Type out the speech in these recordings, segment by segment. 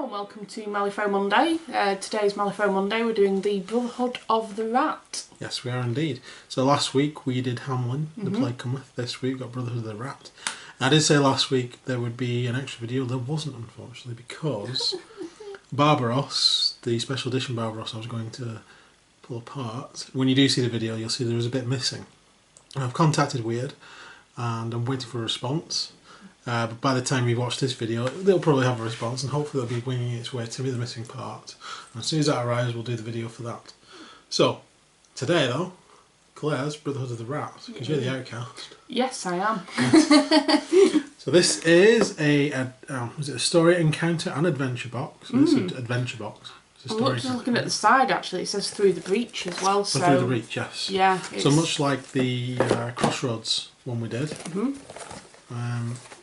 Hello and welcome to Malifaux Monday. Today's Malifaux Monday. We're doing the Brotherhood of the Rat. Yes, we are indeed. So last week we did Hamlin, the Plague Cometh. This week we've got Brotherhood of the Rat. I did say last week there would be an extra video. There wasn't, unfortunately, because Barbaros, the special edition Barbaros I was going to pull apart, when you do see the video you'll see there is a bit missing. I've contacted Weird and I'm waiting for a response. But by the time you watch this video, they'll probably have a response and hopefully they'll be winging its way to me the missing part. And as soon as that arrives, we'll do the video for that. So, today though, Claire's Brotherhood of the Rat, because you're the outcast. Yes, I am. So this is a story encounter and adventure box. So this is an adventure box. I'm looking at the side actually, it says through the breach as well. So through the breach, yes. Yeah. So much like the Crossroads one we did.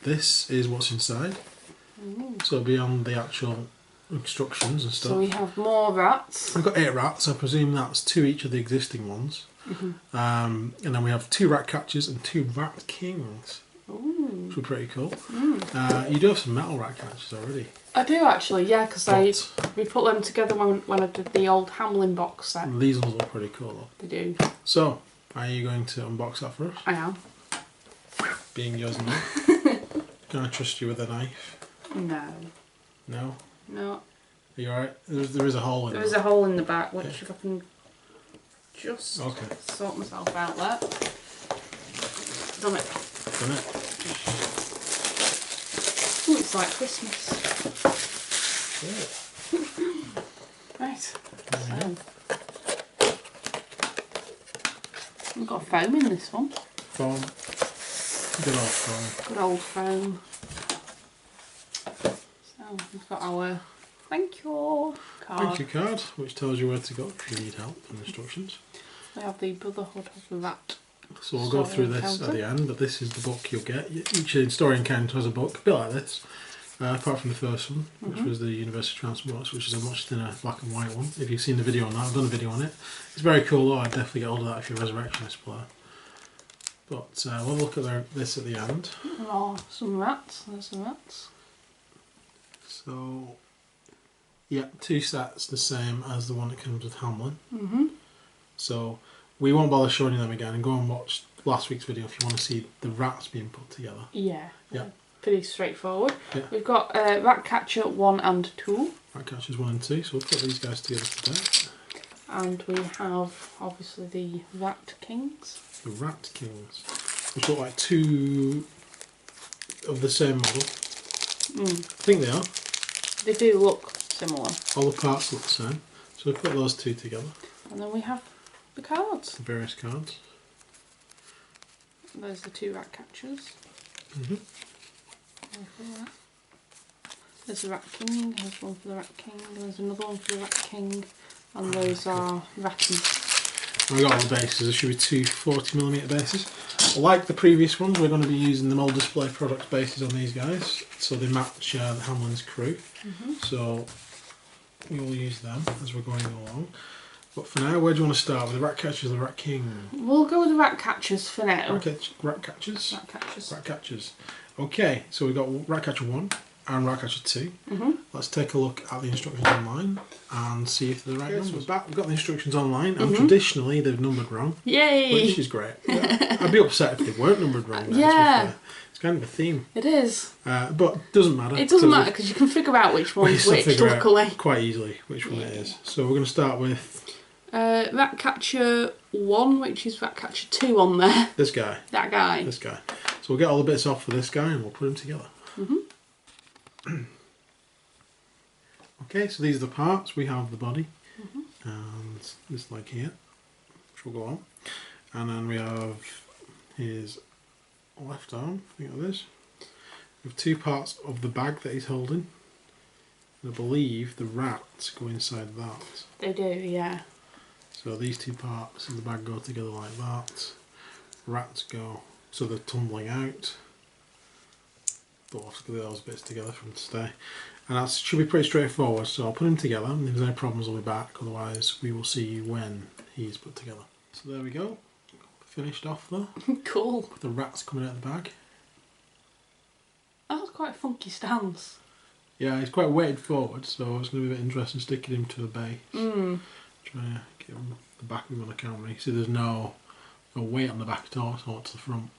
This is what's inside. So beyond the actual instructions and stuff. So we have more rats. I've got 8 rats, I presume that's 2 each of the existing ones. And then we have 2 rat catchers and 2 rat kings. Which are pretty cool. You do have some metal rat catchers already. I do actually, yeah, because we put them together when I did the old Hamlin box set. These ones look pretty cool though. They do. So, are you going to unbox that for us? I am. Being yours and knife. Can I trust you with a knife? No. No? No. Are you alright? There is a hole in there. There is a hole in the back, which if I can just sort myself out there. Done it. Done it. Oh, it's like Christmas. Yeah. Right. So. We've got foam in this one. Foam. Good old foam. Good old foam. So we've got our thank you card. Thank you card, which tells you where to go if you need help and instructions. We have the Brotherhood of the Rat. So we'll go through this at the end, but this is the book you'll get. Each story encounter has a book, a bit like this. Apart from the first one, which was the University Transports, which is a much thinner black and white one. If you've seen the video on that, I've done a video on it. It's very cool though, I'd definitely get hold of that if you're a Resurrectionist player. But we'll look at this at the end. Oh, some rats. There's some rats. So, yeah, 2 sets the same as the one that comes with Hamlin. So, we won't bother showing you them again, and go and watch last week's video if you want to see the rats being put together. Yeah. Yeah. Pretty straightforward. Yeah. We've got Rat Catcher 1 and 2. Rat Catchers 1 and 2, so we'll put these guys together today. And we have, obviously, the Rat Kings. The Rat Kings, which look like 2 of the same model. I think they are. They do look similar. All the parts look the same. So we'll put those 2 together. And then we have the cards. The various cards. There's the 2 Rat Catchers. There's the Rat King, there's one for the Rat King, there's another one for the Rat King, and those are Ratties. We've got all the bases, there should be 2 40mm bases. Like the previous ones, we're going to be using the Mold Display Products bases on these guys, so they match the Hamlin's crew. So we will use them as we're going along. But for now, where do you want to start? With the Rat Catchers or the Rat King? We'll go with the Rat Catchers for now. Rat Catchers? Rat Catchers. Rat Catchers. Okay, so we've got Rat Catcher 1 and Rat Catcher 2. Let's take a look at the instructions online and see if they're the right numbers. So we've got the instructions online, and traditionally they've numbered wrong. Yay! Which is great. I'd be upset if they weren't numbered wrong. Yeah. It's kind of a theme. It is. But it doesn't matter. It doesn't matter because you can figure out which one's which, luckily. Quite easily which one it is. So we're going to start with... Rat Catcher 1, which is Rat Catcher 2 on there. This guy. That guy. This guy. So we'll get all the bits off for this guy and we'll put them together. Okay, so these are the parts. We have the body and this leg here, which will go on. And then we have his left arm, I think that is. We have 2 parts of the bag that he's holding. And I believe the rats go inside that. They do, yeah. So these 2 parts of the bag go together like that. Rats go, so they're tumbling out. Don't have to get those bits together for them to stay. And that should be pretty straightforward, so I'll put them together, and if there's any problems I'll be back, otherwise we will see you when he's put together. So there we go, finished off though. Cool. With the rats coming out of the bag. That was quite a funky stance. Yeah, he's quite weighted forward, so it's going to be a bit interesting sticking him to the base. Trying to get him the back of him on the camera. You see there's no weight on the back at all, it's all to the front.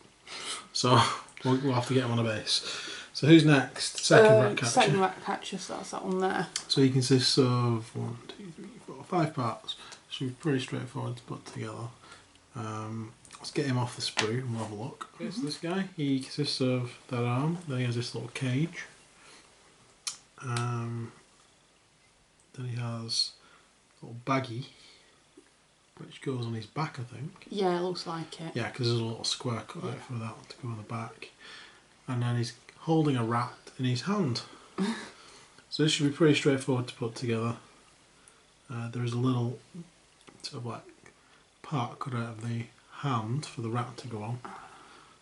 So we'll have to get him on a base. So who's next? Second rat catcher. Second rat catcher, so that's that one there. So he consists of 5 parts. Should be pretty straightforward to put together. Let's get him off the sprue and we'll have a look. Okay, so this guy, he consists of that arm, then he has this little cage. Then he has a little baggie, which goes on his back, I think. Yeah, it looks like it. Yeah, because there's a little square cut out for that to go on the back. And then he's holding a rat in his hand. So this should be pretty straightforward to put together. There is a little sort of like part cut out of the hand for the rat to go on.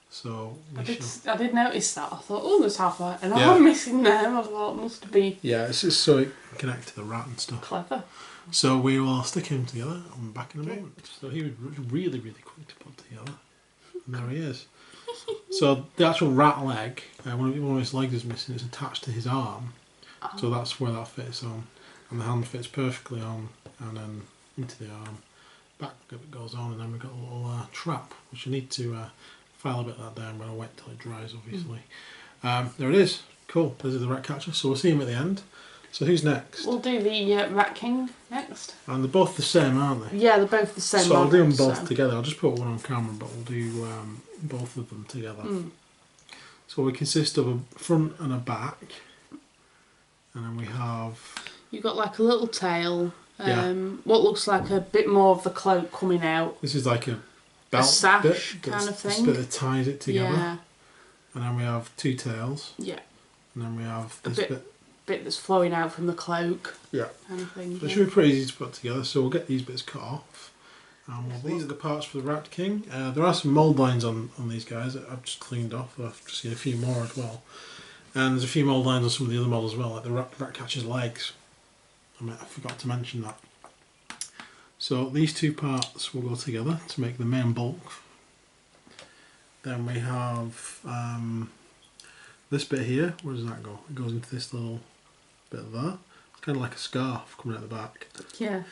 So I did notice that. I thought, oh, there's half an arm missing there. I thought it must be. Yeah, it's just so it can connect to the rat and stuff. Clever. So we will stick him together. I'm back in a moment. So he was really, really quick to put together. And there he is. So the actual rat leg, one of his legs is missing. It's attached to his arm. So that's where that fits on. And the hand fits perfectly on, and then into the arm. Back of it goes on, and then we've got a little trap, which you need to file a bit of that down, but I'll wait till it dries, obviously. There it is. Cool. This is the rat catcher. So we'll see him at the end. So who's next? We'll do the Rat King next. And they're both the same, aren't they? Yeah, they're both the same. So I'll do them both together. I'll just put one on camera, but we'll do both of them together. So we consist of a front and a back, and then we have. You've got like a little tail. What looks like a bit more of the cloak coming out. This is like a belt sash bit, kind of thing. This bit that ties it together. Yeah. And then we have 2 tails. Yeah. And then we have this bit that's flowing out from the cloak. Yeah. Kind of thing. So it should be pretty easy to put together. So we'll get these bits cut off. These are the parts for the Rat King. There are some mould lines on these guys that I've just cleaned off. I've just seen a few more as well. And there's a few mould lines on some of the other models as well, like the rat catcher's legs. I forgot to mention that. So these 2 parts will go together to make the main bulk. Then we have this bit here. Where does that go? It goes into this little bit there. It's kind of like a scarf coming out the back. Yeah.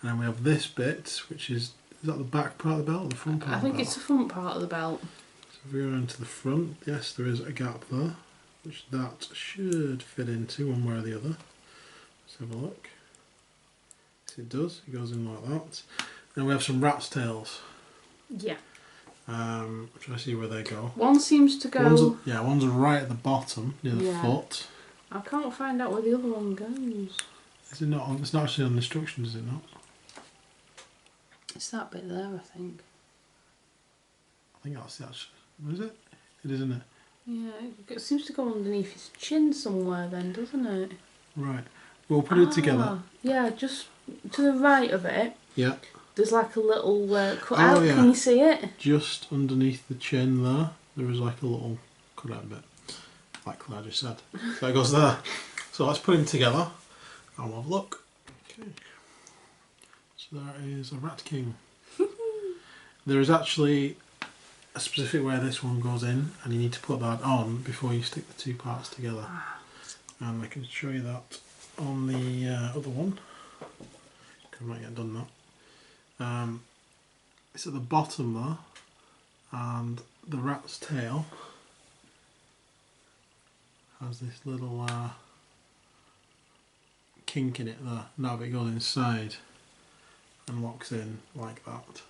And then we have this bit, which is that the back part of the belt or the front part of the belt? I think it's the front part of the belt. So if we go into the front, yes, there is a gap there, which that should fit into one way or the other. Let's have a look. Yes, it does. It goes in like that. Then we have some rat's tails. Yeah. I'm trying to see where they go. One seems to go. One's right at the bottom near the foot. I can't find out where the other one goes. Is it not? It's not actually on the instructions, is it not? It's that bit there, I think. I think that's the actual. Is it? It is, isn't it? Yeah, it seems to go underneath his chin somewhere then, doesn't it? Right. We'll put it together. Yeah, just to the right of it. Yeah. There's like a little cutout. Yeah. Can you see it? Just underneath the chin there is like a little cutout bit. Like I just said. So it goes there. So let's put him together and we'll have a look. Okay. So there is a Rat King. There is actually a specific way this one goes in, and you need to put that on before you stick the 2 parts together. And I can show you that on the other one. I might get done that. It's at the bottom there, and the rat's tail has this little kink in it there. Now it goes inside and locks in like that.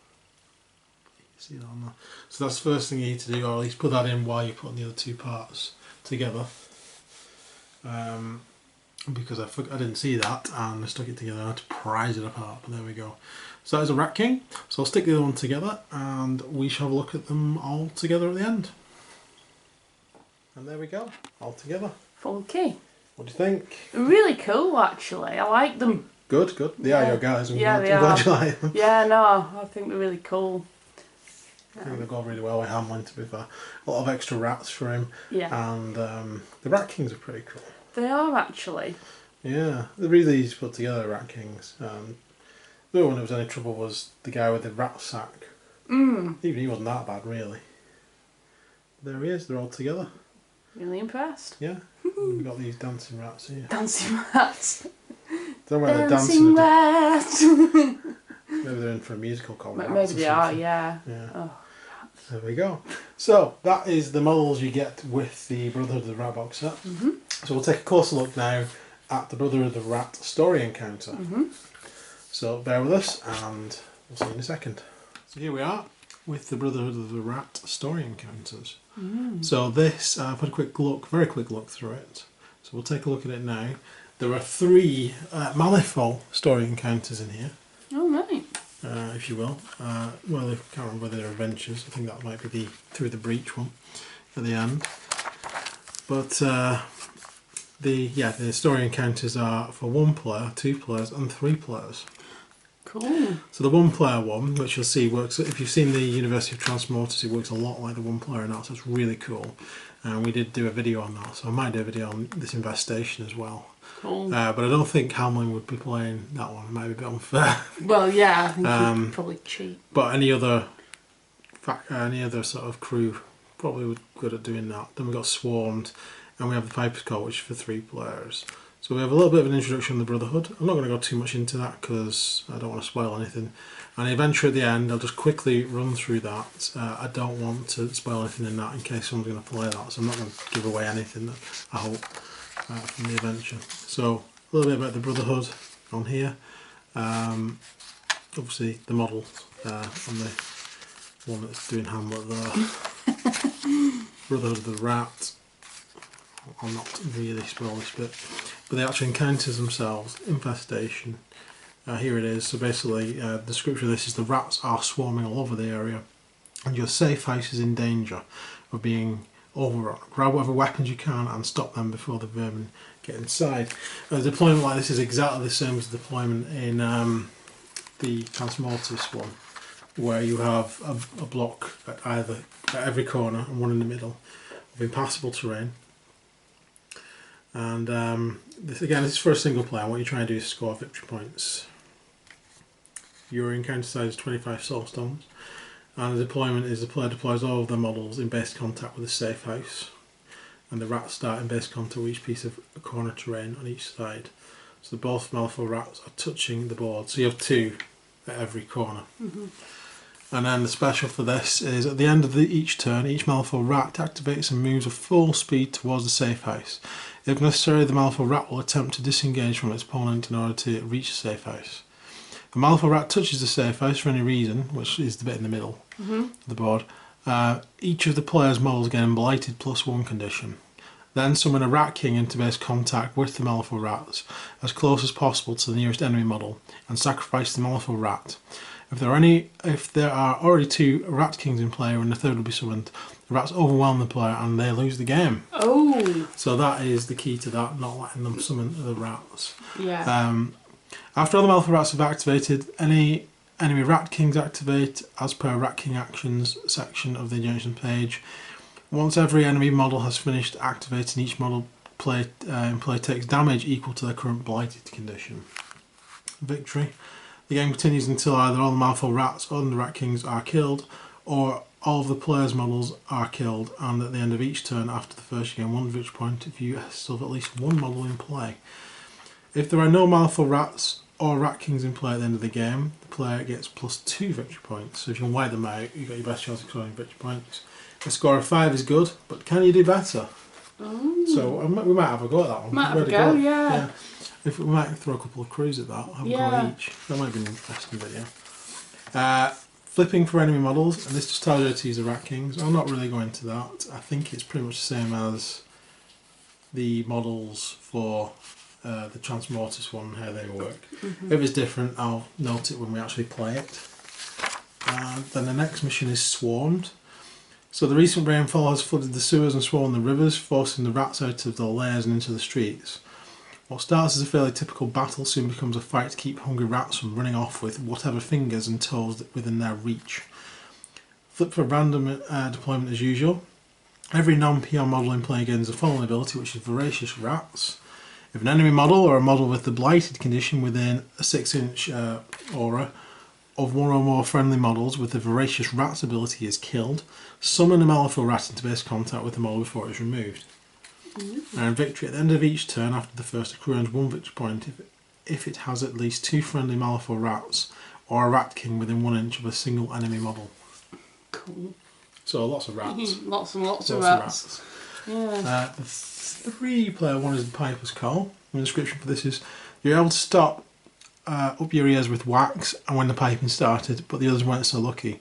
You can see that on there. So that's the first thing you need to do, or at least put that in while you're putting the other 2 parts together. Because I didn't see that and I stuck it together. I had to prise it apart, but there we go. So that is a Rat King. So I'll stick the other one together and we shall have a look at them all together at the end. And there we go, all together. Funky. What do you think? Really cool, actually. I like them. Good, good. They are your guys. I'm glad you like them. Yeah, no, I think they're really cool. I think they've gone really well with Hamlin, to be fair. A lot of extra rats for him. Yeah. And the Rat Kings are pretty cool. They are, actually. Yeah, they're really easy to put together, Rat Kings. The other one that was any trouble was the guy with the rat sack. Even he wasn't that bad, really. There he is, they're all together. Really impressed. Yeah. We've got these dancing rats here. Dancing rats. Don't know whether they're Dancing rats. Maybe they're in for a musical called Rats. Maybe they are, yeah. Oh, there we go. So that is the models you get with the Brotherhood of the Rat box set. So we'll take a closer look now at the Brotherhood of the Rat story encounter. So bear with us and we'll see you in a second. So here we are with the Brotherhood of the Rat story encounters. So this, I've had a quick look, very quick look through it. So we'll take a look at it now. There are 3 Malifaux story encounters in here. oh right. If you will. Well, I can't remember whether they're adventures. I think that might be the Through the Breach one at the end. But the story encounters are for 1 player, 2 players, and 3 players. Cool. So the 1 player one, which you'll see works. If you've seen the University of Transmortis, it works a lot like the 1 player and that, so it's really cool. And we did do a video on that, so I might do a video on this infestation as well. Cool. But I don't think Hamlin would be playing that one. It might be a bit unfair. Well, yeah, I think he'd probably cheat. But any other sort of crew probably would be good at doing that. Then we got Swarmed, and we have the Piper's Call, which is for 3 players. So we have a little bit of an introduction on the Brotherhood. I'm not going to go too much into that because I don't want to spoil anything. And the adventure at the end, I'll just quickly run through that. I don't want to spoil anything in that in case someone's going to play that, so I'm not going to give away anything, I hope, from the adventure. So a little bit about the Brotherhood on here. Obviously the model on the one that's doing Hamlet there. Brotherhood of the Rat. I'll not really spoil this bit. But the actual encounters themselves, infestation. Here it is. So basically the description of this is the rats are swarming all over the area and your safe house is in danger of being overrun. Grab whatever weapons you can and stop them before the vermin get inside. A deployment like this is exactly the same as the deployment in the Transmortis one, where you have a block at every corner and one in the middle of impassable terrain. And this is for a single player. What you're trying to do is score victory points. Your encounter size is 25 soul stones, and the deployment is the player deploys all of their models in base contact with a safe house, and the rats start in base contact with each piece of corner terrain on each side. So both Malifaux rats are touching the board. So you have 2 at every corner. And then the special for this is at the end of each turn, each Malifaux rat activates and moves at full speed towards the safe house. If necessary, the Malifaux rat will attempt to disengage from its opponent in order to reach the safe house. If a Malifaux rat touches the safe house for any reason, which is the bit in the middle of the board, each of the player's models get a blighted +1 condition. Then summon a Rat King into base contact with the Malifaux rats as close as possible to the nearest enemy model and sacrifice the Malifaux rat. If there are already 2 Rat Kings in play and the third will be summoned, the rats overwhelm the player and they lose the game. Oh! So that is the key to that, not letting them summon the rats. Yeah. After all the Malifaux rats have activated, any enemy Rat Kings activate as per Rat King actions section of the injunction page. Once every enemy model has finished activating, each model in play takes damage equal to their current blighted condition. Victory. The game continues until either all the Malifaux rats or the Rat Kings are killed, or all of the players' models are killed, and at the end of each turn after the first you gain 1 victory point if you still have at least 1 model in play. If there are no Malifaux rats or Rat Kings in play at the end of the game, the player gets +2 victory points. So if you can wipe them out, you've got your best chance of scoring victory points. A score of 5 is good, but can you do better? Oh. So we might have a go at that one. Might have a go, yeah. If we might throw a couple of crews at that, have a go each. That might be an interesting video. Flipping for enemy models, and this just tells you how to use the Rat Kings. I'll not really go into that. I think it's pretty much the same as the models for the Transmortis one, how they work. If it's different, I'll note it when we actually play it. Then the next mission is Swarmed. So the recent rainfall has flooded the sewers and swollen the rivers, forcing the rats out of their lairs and into the streets. What starts as a fairly typical battle soon becomes a fight to keep hungry rats from running off with whatever fingers and toes within their reach. Flip for random deployment as usual. Every non-PR model in play gains the following ability, which is Voracious Rats. If an enemy model or a model with the blighted condition within a 6-inch aura of 1 or more friendly models with the Voracious Rats ability is killed, summon a Malifaux rat into base contact with the model before it is removed. And victory at the end of each turn after the first, a crew earns 1 victory point if it has at least 2 friendly Malifaux rats or a rat king within 1 inch of a single enemy model. Cool. So lots of rats. Lots and lots of rats. Yeah. The 3-player one is the Piper's Call. The description for this is you're able to stop up your ears with wax and when the piping started, but the others weren't so lucky.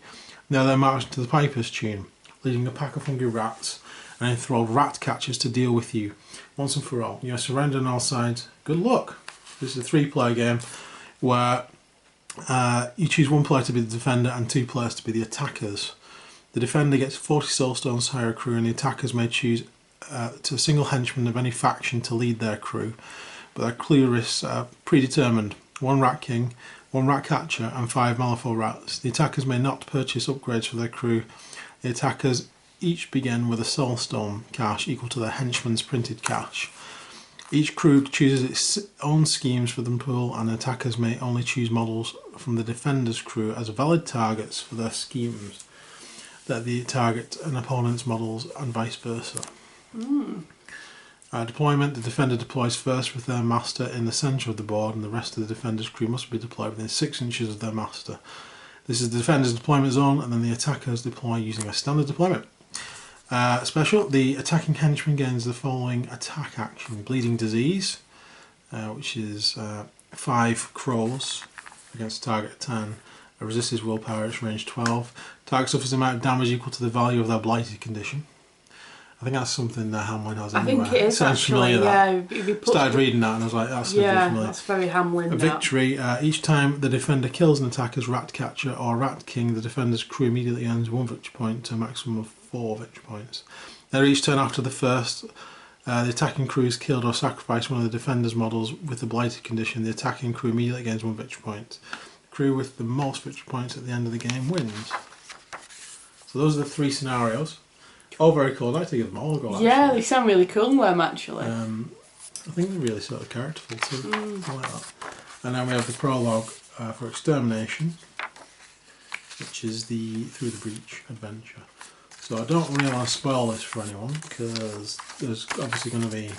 Now they're marched to the Piper's tune, leading a pack of hungry rats and enthralled rat catchers to deal with you once and for all. You are surrounded on all sides. Good luck. This is a 3-player game where you choose 1 player to be the defender and 2 players to be the attackers. The defender gets 40 soulstones to hire a crew, and the attackers may choose to a single henchman of any faction to lead their crew, but their crew is predetermined. 1 rat king, 1 rat catcher and 5 Malifaux rats. The attackers may not purchase upgrades for their crew. The attackers each begin with a soulstone cache equal to their henchman's printed cache. Each crew chooses its own schemes for the pool, and the attackers may only choose models from the defender's crew as valid targets for their schemes that the target an opponent's models and vice versa. Deployment: the defender deploys first with their master in the centre of the board, and the rest of the defender's crew must be deployed within 6 inches of their master. This is the defender's deployment zone, and then the attackers deploy using a standard deployment. Special: the attacking henchman gains the following attack action: Bleeding Disease, which is 5 crows against a target of 10. Resists his willpower at range 12. Target suffers the amount of damage equal to the value of their blighted condition. I think that's something that Hamlin has anywhere. I think it is actually, yeah. Started reading that and I was like, that's familiar. That's very Hamlin. A victory: each time the defender kills an attacker's rat catcher or rat king, the defender's crew immediately earns 1 victory point to a maximum of 4 victory points. Then each turn after the first, the attacking crew is killed or sacrificed one of the defender's models with the blighted condition. The attacking crew immediately gains 1 victory point. The crew with the most victory points at the end of the game wins. So those are the 3 scenarios. All very cool. I'd like to give them all a go. Actually. Yeah, they sound really cool, them actually. I think they're really sort of characterful too. I like that. And then we have the prologue for Extermination, which is the Through the Breach adventure. So I don't really want to spoil this for anyone because there's obviously going to be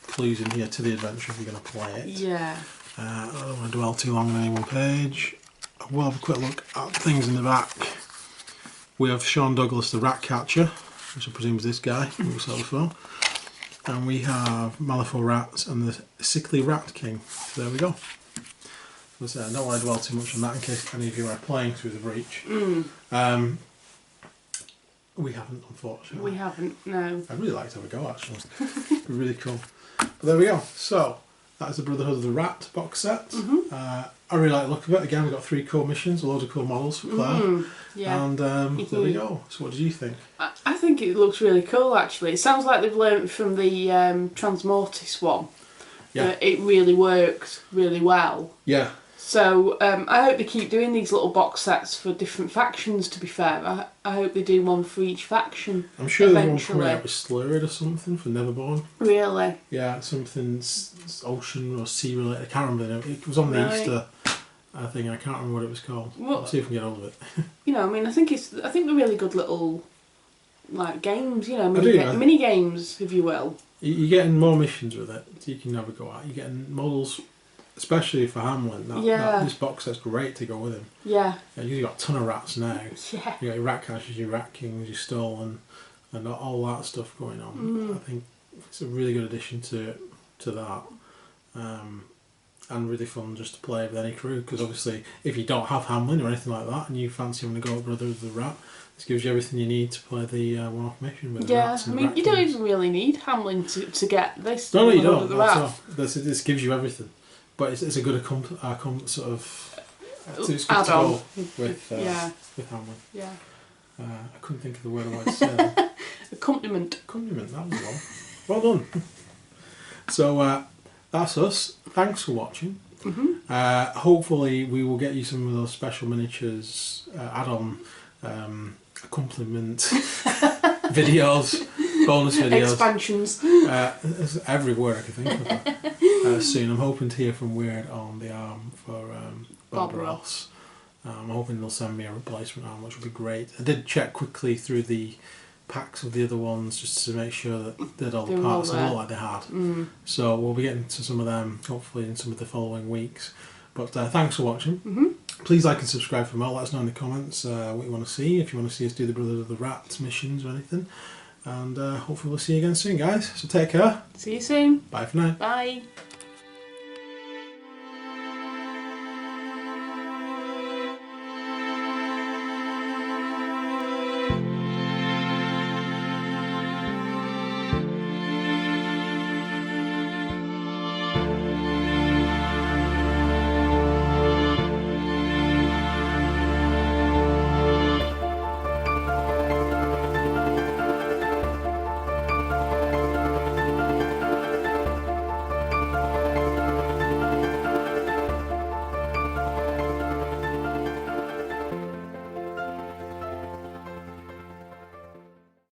clues in here to the adventure if you're going to play it. Yeah. I don't want to dwell too long on any one page. I will have a quick look at things in the back. We have Sean Douglas, the rat catcher, which I presume is this guy who we saw before. And we have Malifaux rats and the sickly rat king. So there we go. So I don't want to dwell too much on that in case any of you are playing Through the Breach. We haven't, unfortunately. We haven't, no. I'd really like to have a go, actually. It'd be really cool. But there we go. So, that is the Brotherhood of the Rat box set. I really like the look of it. Again, we've got 3 cool missions, a load of cool models for Claire. Yeah. And there we go. So what did you think? I think it looks really cool, actually. It sounds like they've learnt from the Transmortis one. Yeah. It really worked really well. Yeah. So I hope they keep doing these little box sets for different factions, to be fair. I hope they do one for each faction. I'm sure there's one coming out with Slurred or something for Neverborn. Really? Yeah, something ocean or sea related. I can't remember. It was on the Easter thing. I can't remember what it was called. Well, I'll see if we can get hold of it. You know, I mean, I think they're really good little like games. You know, mini games, if you will. You're getting more missions with it. So you can have a go at. You're getting models. Especially for Hamlin, this box set's great to go with him. Yeah. You've got a ton of rats now. Yeah. You got your rat catchers, your rat kings, your stolen, and all that stuff going on. I think it's a really good addition to that, and really fun just to play with any crew. Because obviously, if you don't have Hamlin or anything like that, and you fancy having to go at Brotherhood of the Rat, this gives you everything you need to play the one-off mission with the rats. I mean, you don't even really need Hamlin to get this. No, you don't. This gives you everything. But it's a good sort of add-on with Hamlin. Yeah. I couldn't think of the word I wanted to say. Accompaniment. Accompaniment, that was one. Well done. So that's us. Thanks for watching. Hopefully we will get you some of those special miniatures, add-on accompaniment videos. Bonus videos. Expansions. There's every word I can think of soon. I'm hoping to hear from Weird on the arm for Barbaros. I'm hoping they'll send me a replacement arm, which would be great. I did check quickly through the packs of the other ones just to make sure that they had all the They were all parts and there. look like they had. So we'll be getting to some of them hopefully in some of the following weeks. But thanks for watching. Please like and subscribe for more. Let us know in the comments what you want to see, if you want to see us do the Brotherhood of the Rat missions or anything. And hopefully we'll see you again soon, guys. So take care. See you soon. Bye for now. Bye.